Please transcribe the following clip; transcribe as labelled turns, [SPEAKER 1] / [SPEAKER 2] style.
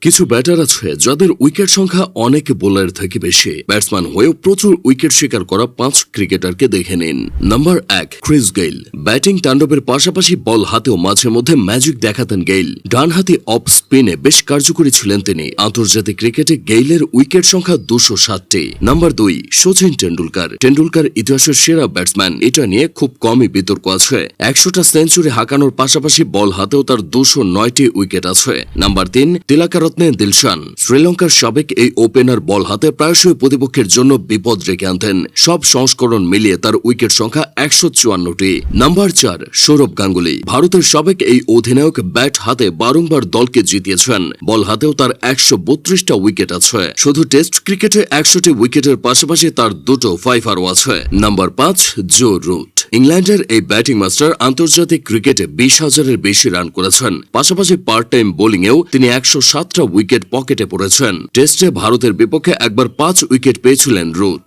[SPEAKER 1] কিছু ব্যাটার আছে যাদের উইকেট সংখ্যা অনেক বোলার থেকে বেশি। ব্যাটসম্যান হয়েও প্রচুর উইকেট শিকার করা 5 ক্রিকেটারকে দেখে নিন। Number 1, Chris Gayle. ব্যাটিং তাণ্ডবের পাশাপাশি বল হাতেও মাঝে মধ্যে ম্যাজিক দেখাতেন গেইল। ডানহাতি অফ স্পিনে বেশ কার্যকরী ছিলেন তিনি। আন্তর্জাতিক ক্রিকেটে গেইলের উইকেট সংখ্যা 207টি। নাম্বার 2, সচিন টেন্ডুলকার। টেন্ডুলকার ইতিহাসের সেরা ব্যাটসম্যান, এটা নিয়ে খুব কমই বিতর্ক আছে। 100টা সেঞ্চুরি হাঁকানোর পাশাপাশি বল হাতেও তার 209টি উইকেট আছে। নাম্বার 3, তিলকা দিলশান। শ্রীলঙ্কার সাবেক এই ওপেনার বল হাতে প্রায়শই প্রতিপক্ষের জন্য বিপদ রেখে আনতেন। সব সংস্করণ মিলিয়ে তার উইকেট সংখ্যা 154টি। নাম্বার 4, সৌরভ গাঙ্গুলি। ভারতের সাবেক এই অধিনায়ক ব্যাট হাতে বারংবার দলকে জিতিয়েছেন। বল হাতেও তার 132টা উইকেট আছে। শুধু টেস্ট ক্রিকেটে 100টি উইকেটের পাশাপাশি তার 2টো ফাইফারও আছে। Number 5, Joe Root. ইংল্যান্ডের এই ব্যাটিং মাস্টার আন্তর্জাতিক ক্রিকেটে 20,000-এর বেশি রান করেছেন। পাশাপাশি পার্ট টাইম বোলিংয়েও তিনি 107টা উইকেট পকেটে পড়েছেন। টেস্টে ভারতের বিপক্ষে একবার 5 উইকেট পেয়েছিলেন রুট।